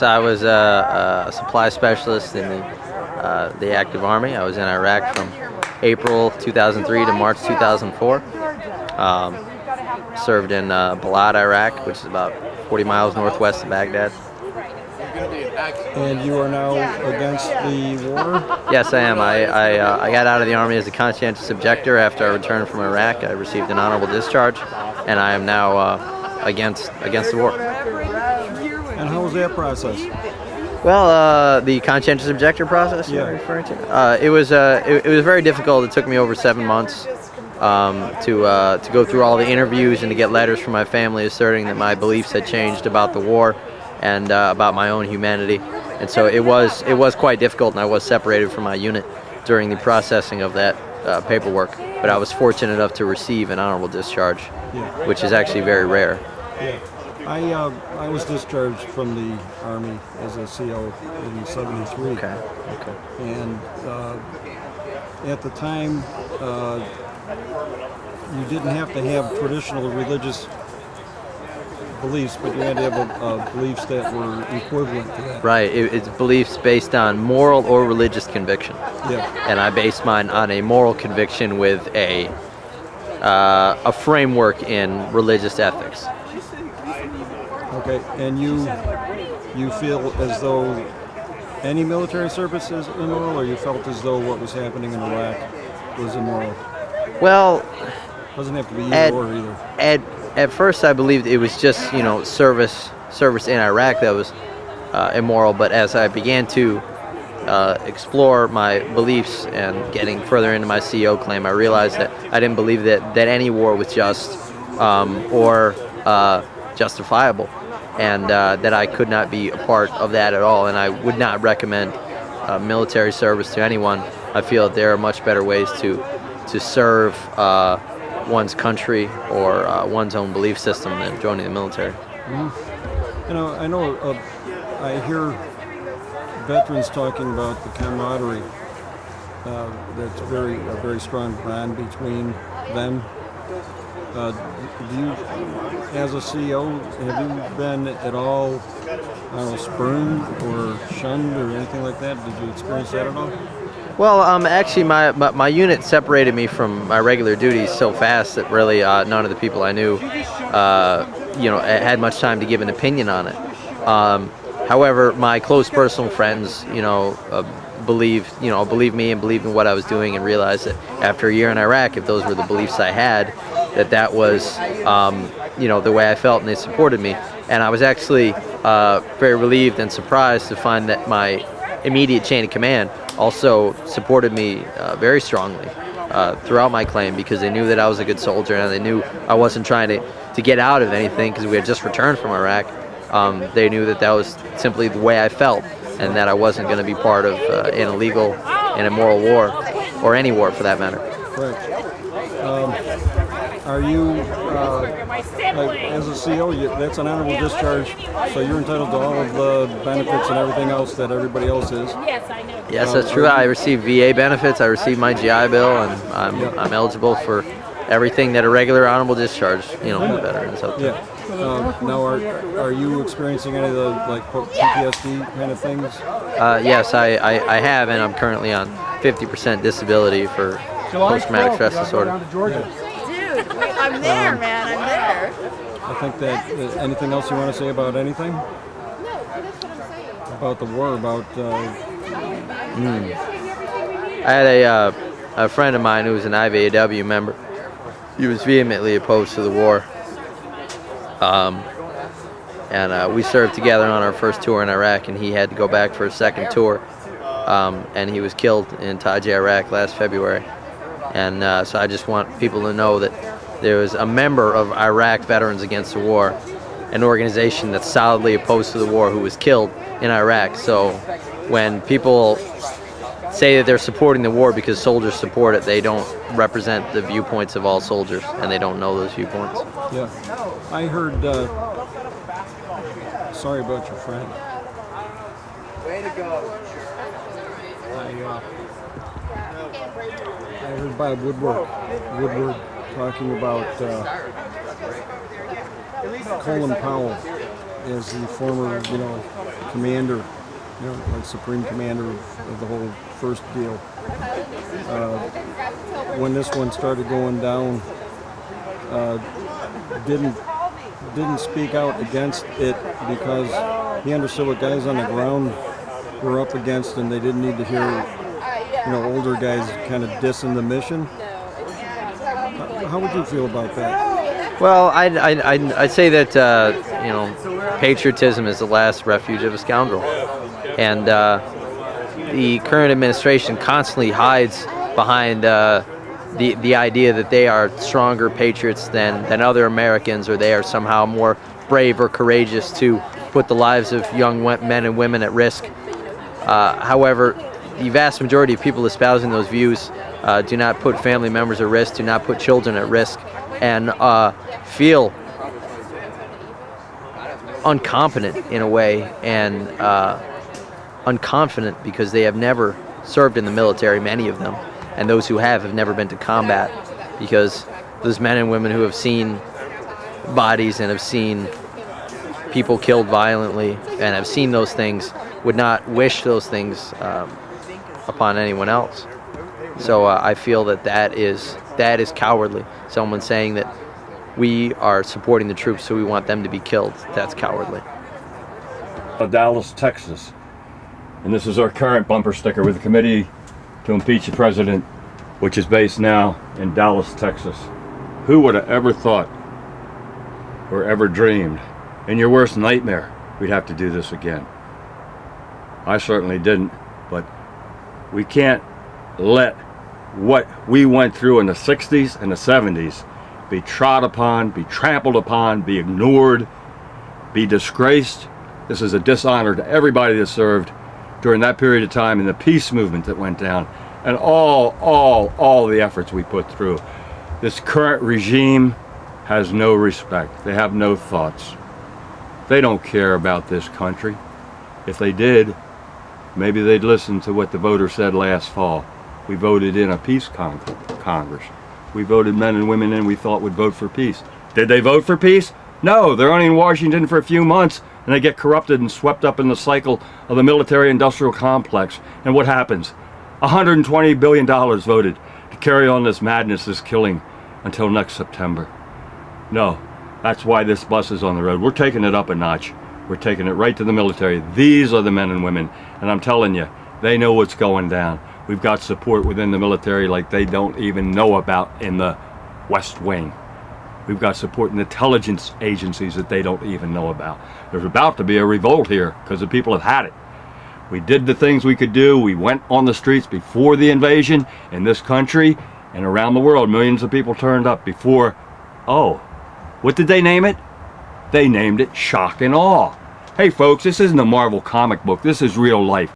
Yes, I was a supply specialist in the active Army. I was in Iraq from April 2003 to March 2004. Served in Balad, Iraq, which is about 40 miles northwest of Baghdad. And you are now against the war? Yes, I am. I got out of the Army as a conscientious objector after I returned from Iraq. I received an honorable discharge, and I am now against the war. And how was that process? Well, the conscientious objector process you're referring to? It was very difficult. It took me over 7 months to go through all the interviews and to get letters from my family asserting that my beliefs had changed about the war and about my own humanity. And so it was quite difficult, and I was separated from my unit during the processing of that paperwork. But I was fortunate enough to receive an honorable discharge, which is actually very rare. Yeah. I was discharged from the Army as a CO in '73. Okay. And at the time, you didn't have to have traditional religious beliefs, but you had to have beliefs that were equivalent to that. Right. It's beliefs based on moral or religious conviction. Yeah. And I based mine on a moral conviction with a framework in religious ethics. Okay. And you feel as though any military service is immoral, or you felt as though what was happening in Iraq was immoral? Well, doesn't have to be either or either. At first, I believed it was just service in Iraq that was immoral. But as I began to explore my beliefs and getting further into my CO claim, I realized that I didn't believe that any war was just or justifiable, and that I could not be a part of that at all. And I would not recommend military service to anyone. I feel that there are much better ways to serve one's country or one's own belief system than joining the military. Mm-hmm. I know I hear veterans talking about the camaraderie. That's a very strong bond between them. Do you, as a CO, have you been at all, spurned or shunned or anything like that? Did you experience that at all? Well, actually, my unit separated me from my regular duties so fast that really none of the people I knew, had much time to give an opinion on it. However, my close personal friends, believed me and believed in what I was doing, and realized that after a year in Iraq, if those were the beliefs I had, that was, the way I felt, and they supported me. And I was actually very relieved and surprised to find that my immediate chain of command also supported me very strongly throughout my claim, because they knew that I was a good soldier, and they knew I wasn't trying to get out of anything because we had just returned from Iraq. They knew that was simply the way I felt, and that I wasn't going to be part of an illegal and immoral war, or any war for that matter. Right. Are you, as a CO, that's an honorable discharge, so you're entitled to all of the benefits and everything else that everybody else is? Yes, I know. Yes, that's true. I receive VA benefits. I receive my GI Bill, and I'm eligible for everything that a regular honorable discharge, veterans out there. Yeah. Now, are you experiencing any of the PTSD kind of things? Yes, I have, and I'm currently on 50% disability for post-traumatic stress disorder. Dude, I'm there, man. I'm there. I think that anything else you want to say about anything? About the war, about... I had a friend of mine who was an IVAW member. He was vehemently opposed to the war. And we served together on our first tour in Iraq, and he had to go back for a second tour. And he was killed in Taji, Iraq last February. And so I just want people to know that there was a member of Iraq Veterans Against the War, an organization that's solidly opposed to the war, who was killed in Iraq. So when people say that they're supporting the war because soldiers support it, they don't represent the viewpoints of all soldiers, and they don't know those viewpoints. Yeah. I heard, sorry about your friend. Way to go. I heard Bob Woodward talking about Colin Powell as the former, commander, like supreme commander of the whole first deal. When this one started going down, didn't speak out against it because he understood what guys on the ground were up against, and they didn't need to hear, older guys kind of dissing the mission. How would you feel about that? Well, I'd say that patriotism is the last refuge of a scoundrel, and the current administration constantly hides behind the idea that they are stronger patriots than other Americans, or they are somehow more brave or courageous to put the lives of young men and women at risk. However, the vast majority of people espousing those views do not put family members at risk, do not put children at risk, and feel incompetent in a way, and unconfident because they have never served in the military, many of them, and those who have never been to combat, because those men and women who have seen bodies and have seen people killed violently and have seen those things would not wish those things upon anyone else. So I feel that is cowardly. Someone saying that we are supporting the troops so we want them to be killed, that's cowardly. Dallas, Texas. And this is our current bumper sticker with the Committee to Impeach the President, which is based now in Dallas, Texas. Who would have ever thought or ever dreamed in your worst nightmare we'd have to do this again? I certainly didn't, but we can't let what we went through in the 60s and the 70s be trod upon, be trampled upon, be ignored, be disgraced. This is a dishonor to everybody that served during that period of time, and the peace movement that went down, and all the efforts we put through. This current regime has no respect. They have no thoughts. They don't care about this country. If they did, maybe they'd listen to what the voters said last fall. We voted in a peace Congress. We voted men and women in we thought would vote for peace. Did they vote for peace? No, they're only in Washington for a few months, and they get corrupted and swept up in the cycle of the military-industrial complex. And what happens? $120 billion voted to carry on this madness, this killing, until next September. No, that's why this bus is on the road. We're taking it up a notch. We're taking it right to the military. These are the men and women, and I'm telling you, they know what's going down. We've got support within the military like they don't even know about in the West Wing. We've got support in intelligence agencies that they don't even know about. There's about to be a revolt here because the people have had it. We did the things we could do. We went on the streets before the invasion in this country and around the world. Millions of people turned up before, what did they name it? They named it shock and awe. Hey folks, this isn't a Marvel comic book. This is real life.